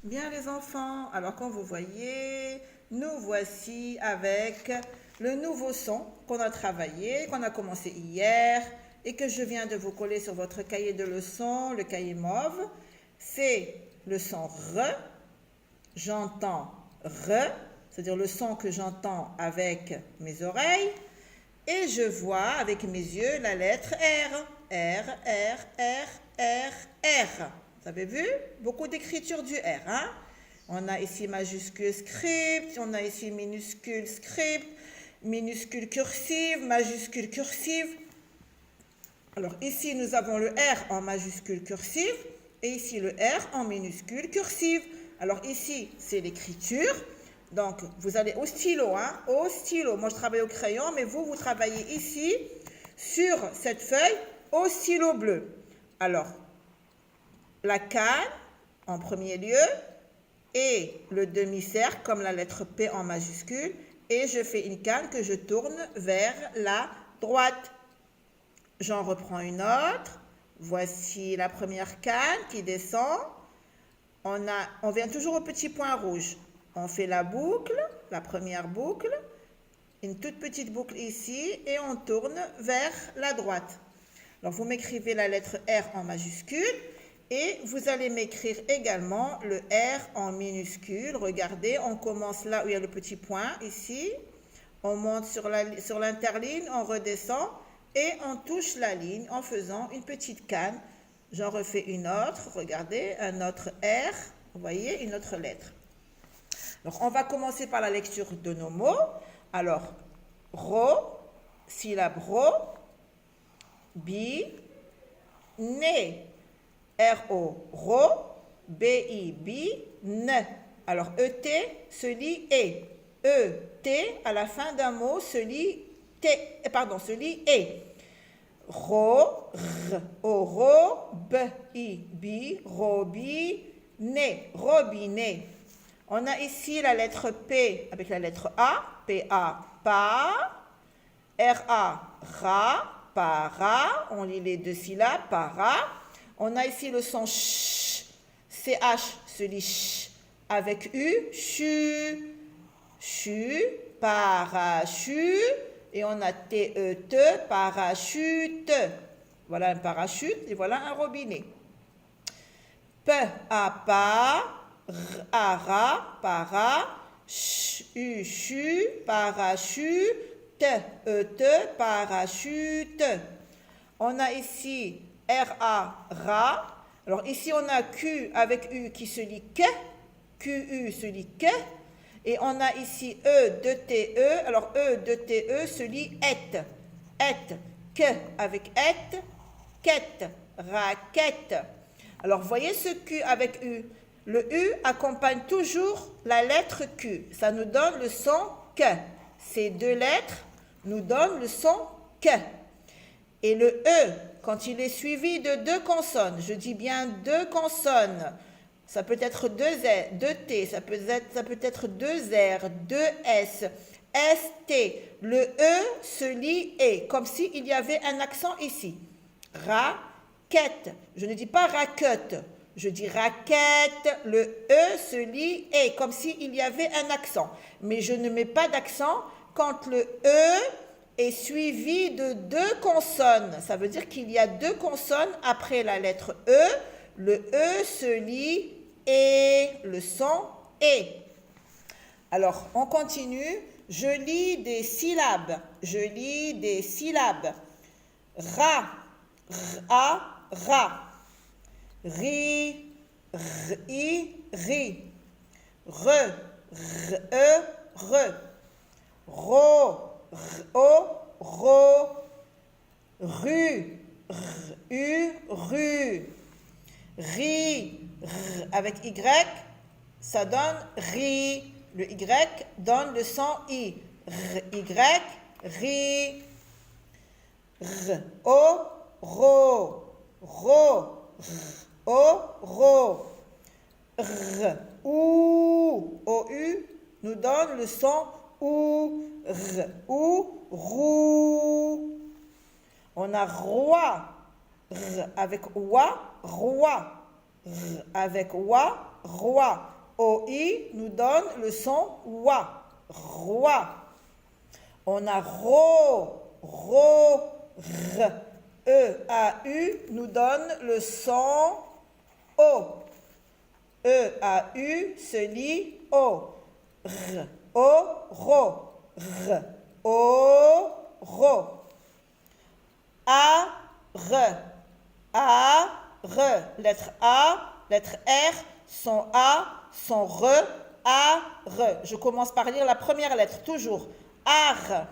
Bien les enfants, alors comme vous voyez, nous voici avec le nouveau son qu'on a travaillé, qu'on a commencé hier et que je viens de vous coller sur votre cahier de leçons, le cahier mauve. C'est le son R, j'entends R, c'est-à-dire le son que j'entends avec mes oreilles et je vois avec mes yeux la lettre R. R, R, R, R, R. Vous avez vu? Beaucoup d'écriture du R. Hein? On a ici majuscule script, on a ici minuscule script, minuscule cursive, majuscule cursive. Alors ici, nous avons le R en majuscule cursive et ici le R en minuscule cursive. Alors ici, c'est l'écriture. Donc, vous allez au stylo, hein, au stylo. Moi, je travaille au crayon, mais vous travaillez ici sur cette feuille au stylo bleu. Alors, la canne en premier lieu et le demi-cercle comme la lettre P en majuscule et je fais une canne que je tourne vers la droite. J'en reprends une autre. Voici la première canne qui descend. On vient toujours au petit point rouge. On fait la boucle, la première boucle, une toute petite boucle ici et on tourne vers la droite. Alors vous m'écrivez la lettre R en majuscule et vous allez m'écrire également le R en minuscule. Regardez, on commence là où il y a le petit point ici. On monte sur l'interligne, on redescend et on touche la ligne en faisant une petite canne. J'en refais une autre, regardez, un autre R, vous voyez, une autre lettre. Donc, on va commencer par la lecture de nos mots. Alors, ro, syllabe ro, bi, né, R-O, ro, B-I, bi, ne. Alors, E-T se lit E. E-T, à la fin d'un mot, se lit E. Ro, r, oro, b-i, bi, robi, né, robinet. On a ici la lettre P avec la lettre A, P-A, pa, R-A, ra, para, on lit les deux syllabes, para. On a ici le son ch, C-H se lit ch, avec U, chu, chu, parachute, et on a T-E-T, parachute. Voilà un parachute et voilà un robinet. P-A-Pa, R-A-Ra, para, ch-u, chu, parachute, T-E-T, parachute. On a ici R-A, ra. Alors ici on a Q avec U qui se lit que, Q-U se lit que. Et on a ici E de T-E. Alors E de T-E se lit et. Et. Que avec et. Quête. Raquette. Alors voyez ce Q avec U. Le U accompagne toujours la lettre Q. Ça nous donne le son que. Ces deux lettres nous donnent le son que. Et le E, quand il est suivi de deux consonnes, je dis bien deux consonnes, ça peut être deux T, ça peut être deux R, deux S, ST. Le E se lit E, comme s'il y avait un accent ici. Raquette. Je ne dis pas raquette, je dis raquette. Le E se lit E, comme s'il y avait un accent. Mais je ne mets pas d'accent quand le E est suivi de deux consonnes. Ça veut dire qu'il y a deux consonnes après la lettre E. Le E se lit et le son est. Alors, on continue. Je lis des syllabes. Je lis des syllabes. Ra, ra, ra. Ri, ri, ri. Re, re, re. Ro, ro, ro. Ru, ru. Ri, avec Y, ça donne ri. Le Y donne le son I. Y, ri. O, ro. Ro, o, ro. Ou, O-U nous donne le son OU. Roux. On a roi. Avec oua, roi. Avec oua, roi. OI nous donne le son wa, roi. On a r. EAU nous donne le son O. EAU se lit O. R. O, ro. R. O, ro. A, R. A, R. Lettre A, lettre R, son A, son R, A, R. Je commence par lire la première lettre, toujours. Ar.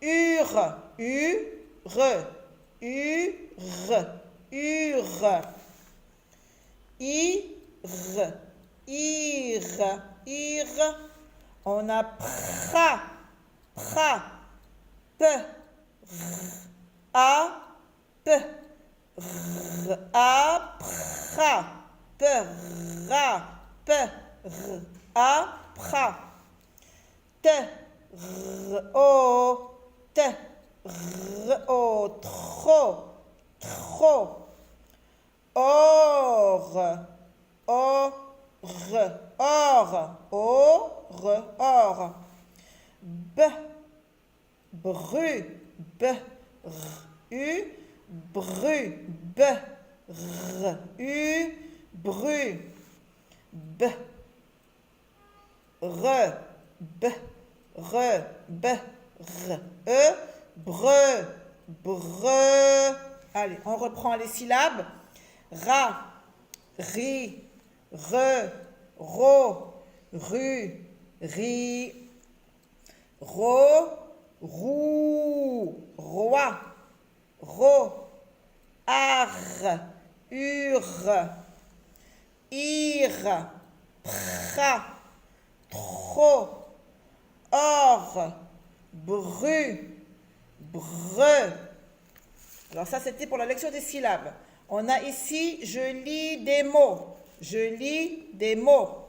Ur. U, R. Ur. Ur. Ir. Ir. Ir. On a pra. Pra. P. R. A. P. R. A. Pra. P. Ra. P. R. A. Pra. T. R. O. T. R. O. Tro. Tro. Or. Or. Or. Or. Or. B. Bru. B. R. U. Bru. B. R. U. Bru. B. R. B. R. B. R. E. Breu. Breu. Allez, on reprend les syllabes. Ra. Ri. Re. Ro. Ru. Ri. Ro. Roux. Roi. Ro. Ar. Ur. Ir. Pra. Tro. Or. Bru. Breu. Alors ça, c'était pour la lecture des syllabes. On a ici, je lis des mots. Je lis des mots.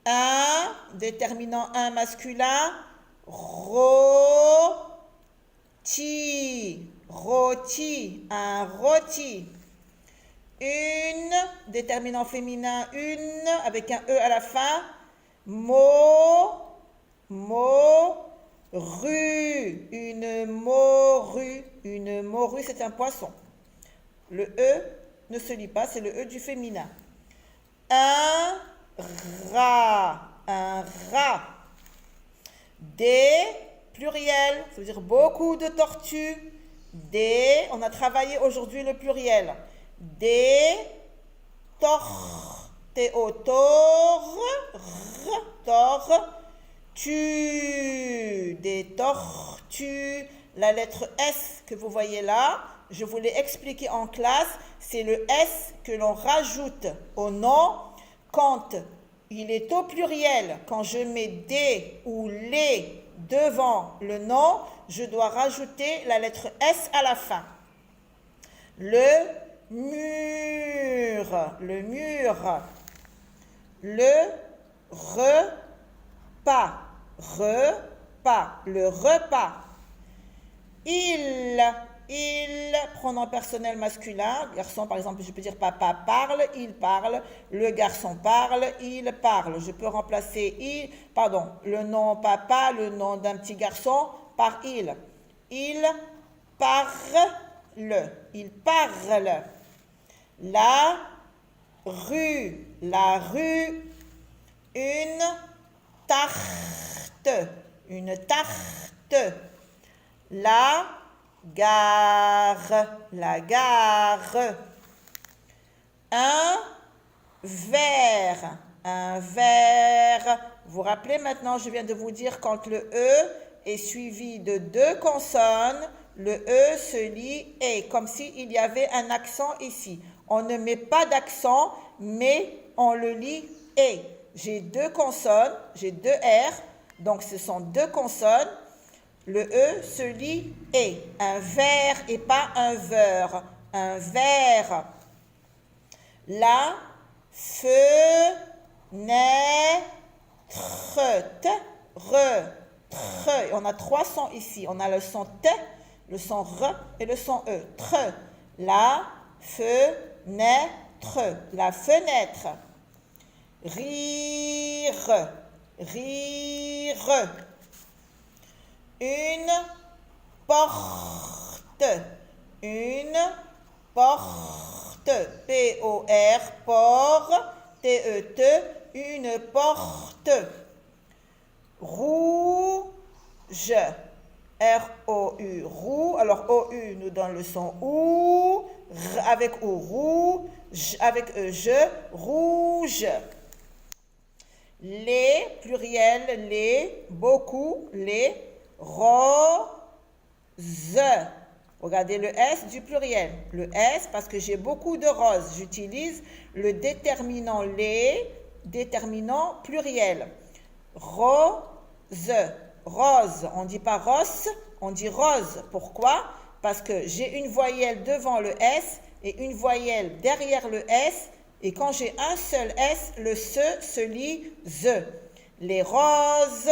Un, déterminant un masculin. Roti. Roti. Un rôti. Une, déterminant féminin, une, avec un E à la fin. Morue. Une morue. Une morue, c'est un poisson. Le E ne se lit pas, c'est le E du féminin. Un rat. Un rat. Des, pluriel, ça veut dire beaucoup de tortues. Des, on a travaillé aujourd'hui le pluriel. Des des tortues. La lettre S que vous voyez là, je vous l'ai expliqué en classe, c'est le S que l'on rajoute au nom quand il est au pluriel. Quand je mets des ou les devant le nom, je dois rajouter la lettre S à la fin. Le mur. Le mur. Le repas. Repas. Le repas. Il, pronom personnel masculin, garçon par exemple, je peux dire papa parle, il parle, le garçon parle, il parle. Je peux remplacer le nom papa, le nom d'un petit garçon par il. Il parle, il parle. La rue, une tarte, la gare. Un verre. Vous vous rappelez maintenant, je viens de vous dire quand le E est suivi de deux consonnes, le E se lit E, comme s'il y avait un accent ici. On ne met pas d'accent, mais on le lit E. J'ai deux consonnes, j'ai deux R, donc ce sont deux consonnes. Le E se lit E. Un verre et pas un verre. Un verre. La fenêtre. On a trois sons ici. On a le son T, le son R et le son E. La fenêtre. La fenêtre. rire, rire. Une porte, une porte, P-O-R, port, T-E-T, une porte. Rouge, R-O-U, roux. Alors O-U nous donne le son OU, R avec OU, rouge, avec E-je, rouge. Les, pluriel, les, beaucoup, les, rose. Regardez le S du pluriel. Le S, parce que j'ai beaucoup de roses, j'utilise le déterminant les, déterminant pluriel. Rose, rose, on ne dit pas rose, on dit rose. Pourquoi? Parce que j'ai une voyelle devant le S et une voyelle derrière le S. Et quand j'ai un seul S, le se lit ze. Les roses.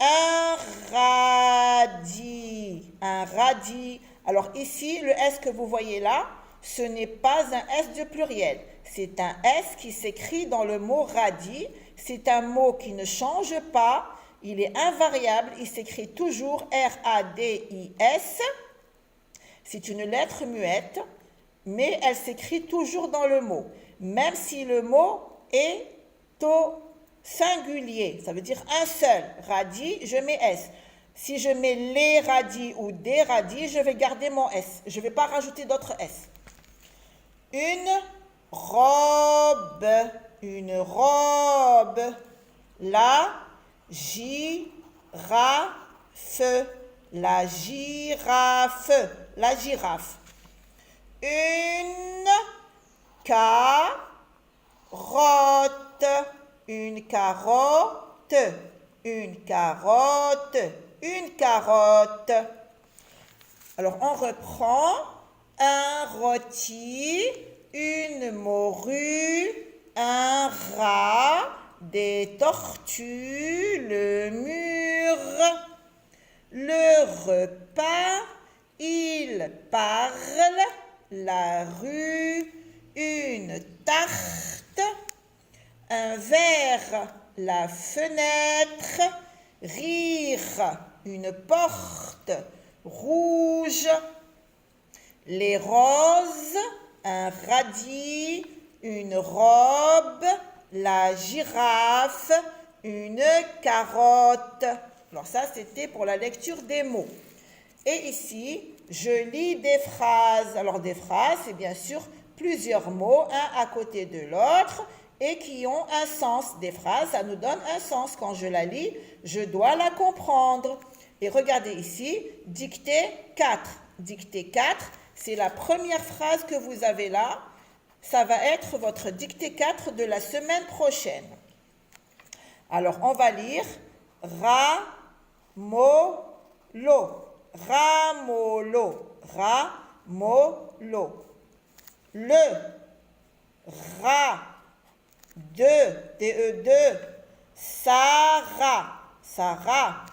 Un radis. Un radis. Alors ici, le S que vous voyez là, ce n'est pas un S de pluriel. C'est un S qui s'écrit dans le mot radis. C'est un mot qui ne change pas. Il est invariable. Il s'écrit toujours R-A-D-I-S. C'est une lettre muette, mais elle s'écrit toujours dans le mot. Même si le mot est au singulier, ça veut dire un seul. Radis, je mets S. Si je mets les radis ou des radis, je vais garder mon S. Je ne vais pas rajouter d'autres S. Une robe, une robe. La girafe, la girafe, la girafe. Une carotte, une carotte, une carotte, une carotte. Alors on reprend. Un rôti, une morue, un rat, des tortues, le mur. Le repas, il parle, la rue, une tarte, un verre, la fenêtre, rire, une porte, rouge, les roses, un radis, une robe, la girafe, une carotte. Alors ça, c'était pour la lecture des mots. Et ici, je lis des phrases. Alors des phrases, c'est bien sûr plusieurs mots, un à côté de l'autre, et qui ont un sens. Des phrases, ça nous donne un sens. Quand je la lis, je dois la comprendre. Et regardez ici, dictée 4. Dictée 4, c'est la première phrase que vous avez là. Ça va être votre dictée 4 de la semaine prochaine. Alors, on va lire ramolo, ramolo, ramolo. Le rat de, T-E-2, Sarah, Sarah.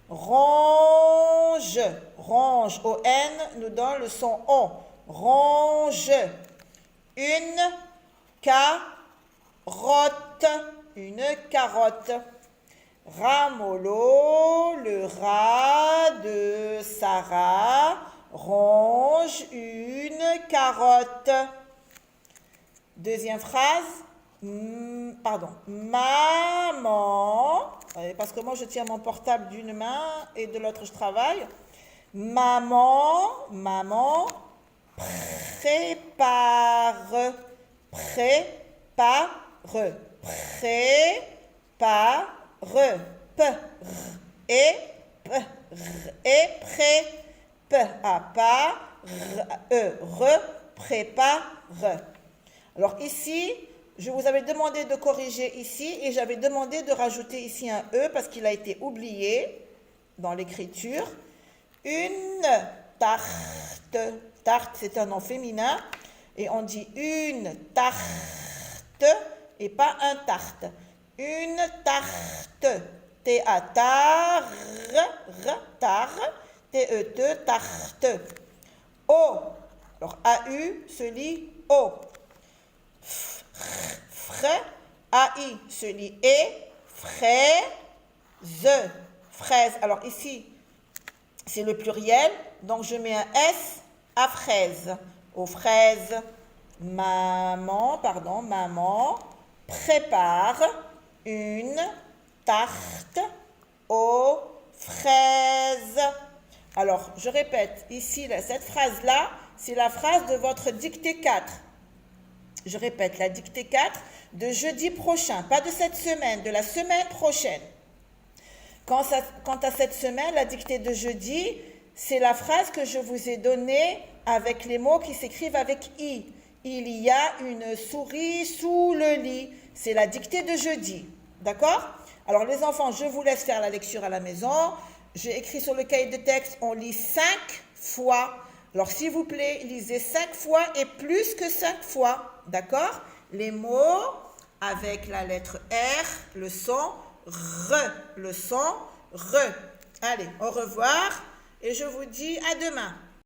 Ronge, ronge, O-N nous donne le son O. Ronge. Une carotte, une carotte. Ramolo, le rat de Sarah, ronge une carotte. Deuxième phrase, maman, parce que moi je tiens mon portable d'une main et de l'autre je travaille. Maman, maman, prépare, prépare, prépare, p, r, et pré, p, à pas, prépare. Alors ici, je vous avais demandé de corriger ici et j'avais demandé de rajouter ici un E parce qu'il a été oublié dans l'écriture. Une tarte. Tarte, c'est un nom féminin. Et on dit une tarte et pas un tarte. Une tarte. T-A-T-A-R, T-E-T, tarte. O. Alors A-U se lit O. AI se lit et, fraise, fraise. Alors ici, c'est le pluriel, donc je mets un S à fraise. Aux fraises, maman prépare une tarte aux fraises. Alors, je répète, ici, là, cette phrase-là, c'est la phrase de votre dictée 4. Je répète, la dictée 4 de jeudi prochain, pas de cette semaine, de la semaine prochaine. Quant à cette semaine, la dictée de jeudi, c'est la phrase que je vous ai donnée avec les mots qui s'écrivent avec I. Il y a une souris sous le lit. C'est la dictée de jeudi. D'accord? Alors les enfants, je vous laisse faire la lecture à la maison. J'ai écrit sur le cahier de texte, on lit 5 fois. Alors s'il vous plaît, lisez 5 fois et plus que 5 fois. D'accord? Les mots avec la lettre R, le son R, le son R. Allez, au revoir et je vous dis à demain.